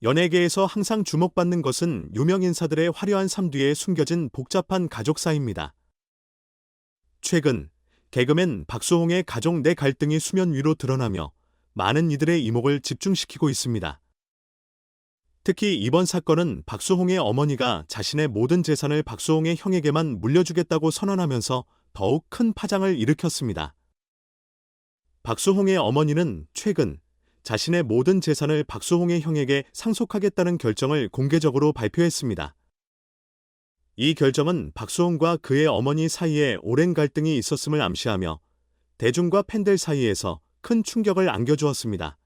연예계에서 항상 주목받는 것은 유명 인사들의 화려한 삶 뒤에 숨겨진 복잡한 가족사입니다. 최근 개그맨 박수홍의 가족 내 갈등이 수면 위로 드러나며 많은 이들의 이목을 집중시키고 있습니다. 특히 이번 사건은 박수홍의 어머니가 자신의 모든 재산을 박수홍의 형에게만 물려주겠다고 선언하면서 더욱 큰 파장을 일으켰습니다. 박수홍의 어머니는 최근 자신의 모든 재산을 박수홍의 형에게 상속하겠다는 결정을 공개적으로 발표했습니다. 이 결정은 박수홍과 그의 어머니 사이에 오랜 갈등이 있었음을 암시하며 대중과 팬들 사이에서 큰 충격을 안겨주었습니다.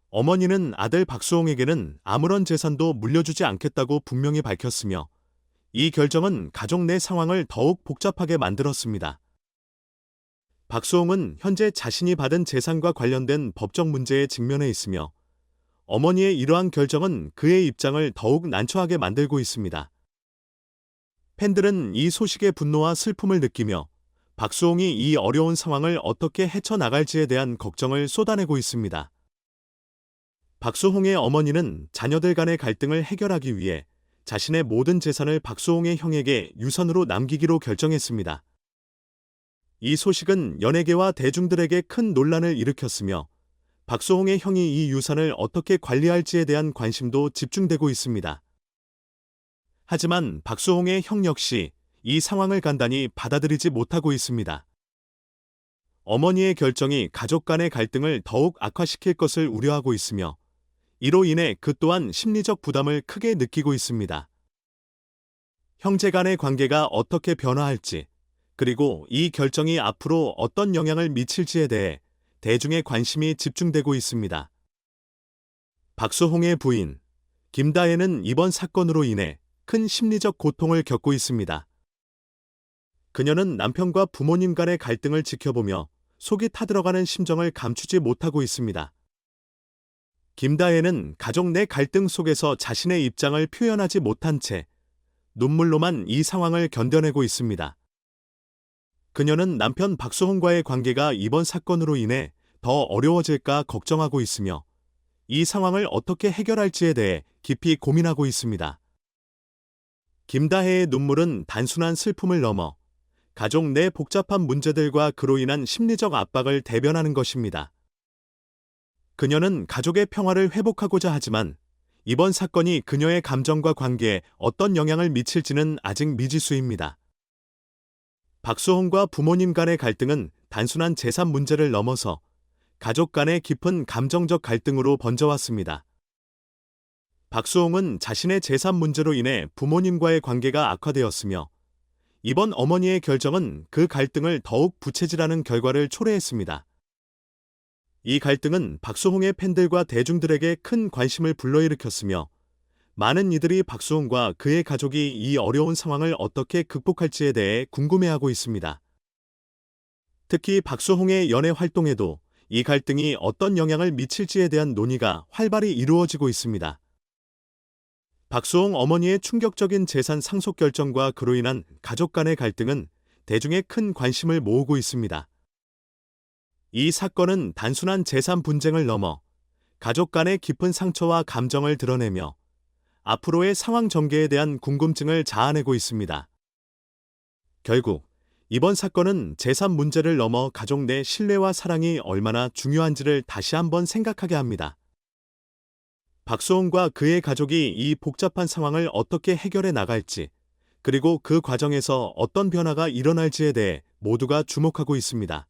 어머니는 아들 박수홍에게는 아무런 재산도 물려주지 않겠다고 분명히 밝혔으며 이 결정은 가족 내 상황을 더욱 복잡하게 만들었습니다. 박수홍은 현재 자신이 받은 재산과 관련된 법적 문제에 직면해 있으며 어머니의 이러한 결정은 그의 입장을 더욱 난처하게 만들고 있습니다. 팬들은 이 소식에 분노와 슬픔을 느끼며 박수홍이 이 어려운 상황을 어떻게 헤쳐나갈지에 대한 걱정을 쏟아내고 있습니다. 박수홍의 어머니는 자녀들 간의 갈등을 해결하기 위해 자신의 모든 재산을 박수홍의 형에게 유산으로 남기기로 결정했습니다. 이 소식은 연예계와 대중들에게 큰 논란을 일으켰으며 박수홍의 형이 이 유산을 어떻게 관리할지에 대한 관심도 집중되고 있습니다. 하지만 박수홍의 형 역시 이 상황을 간단히 받아들이지 못하고 있습니다. 어머니의 결정이 가족 간의 갈등을 더욱 악화시킬 것을 우려하고 있으며 이로 인해 그 또한 심리적 부담을 크게 느끼고 있습니다. 형제 간의 관계가 어떻게 변화할지, 그리고 이 결정이 앞으로 어떤 영향을 미칠지에 대해 대중의 관심이 집중되고 있습니다. 박수홍의 부인, 김다혜는 이번 사건으로 인해 큰 심리적 고통을 겪고 있습니다. 그녀는 남편과 부모님 간의 갈등을 지켜보며 속이 타들어가는 심정을 감추지 못하고 있습니다. 김다혜는 가족 내 갈등 속에서 자신의 입장을 표현하지 못한 채 눈물로만 이 상황을 견뎌내고 있습니다. 그녀는 남편 박수홍과의 관계가 이번 사건으로 인해 더 어려워질까 걱정하고 있으며 이 상황을 어떻게 해결할지에 대해 깊이 고민하고 있습니다. 김다혜의 눈물은 단순한 슬픔을 넘어 가족 내 복잡한 문제들과 그로 인한 심리적 압박을 대변하는 것입니다. 그녀는 가족의 평화를 회복하고자 하지만 이번 사건이 그녀의 감정과 관계에 어떤 영향을 미칠지는 아직 미지수입니다. 박수홍과 부모님 간의 갈등은 단순한 재산 문제를 넘어서 가족 간의 깊은 감정적 갈등으로 번져왔습니다. 박수홍은 자신의 재산 문제로 인해 부모님과의 관계가 악화되었으며 이번 어머니의 결정은 그 갈등을 더욱 부채질하는 결과를 초래했습니다. 이 갈등은 박수홍의 팬들과 대중들에게 큰 관심을 불러일으켰으며 많은 이들이 박수홍과 그의 가족이 이 어려운 상황을 어떻게 극복할지에 대해 궁금해하고 있습니다. 특히 박수홍의 연예 활동에도 이 갈등이 어떤 영향을 미칠지에 대한 논의가 활발히 이루어지고 있습니다. 박수홍 어머니의 충격적인 재산 상속 결정과 그로 인한 가족 간의 갈등은 대중의 큰 관심을 모으고 있습니다. 이 사건은 단순한 재산 분쟁을 넘어 가족 간의 깊은 상처와 감정을 드러내며 앞으로의 상황 전개에 대한 궁금증을 자아내고 있습니다. 결국 이번 사건은 재산 문제를 넘어 가족 내 신뢰와 사랑이 얼마나 중요한지를 다시 한번 생각하게 합니다. 박수홍과 그의 가족이 이 복잡한 상황을 어떻게 해결해 나갈지, 그리고 그 과정에서 어떤 변화가 일어날지에 대해 모두가 주목하고 있습니다.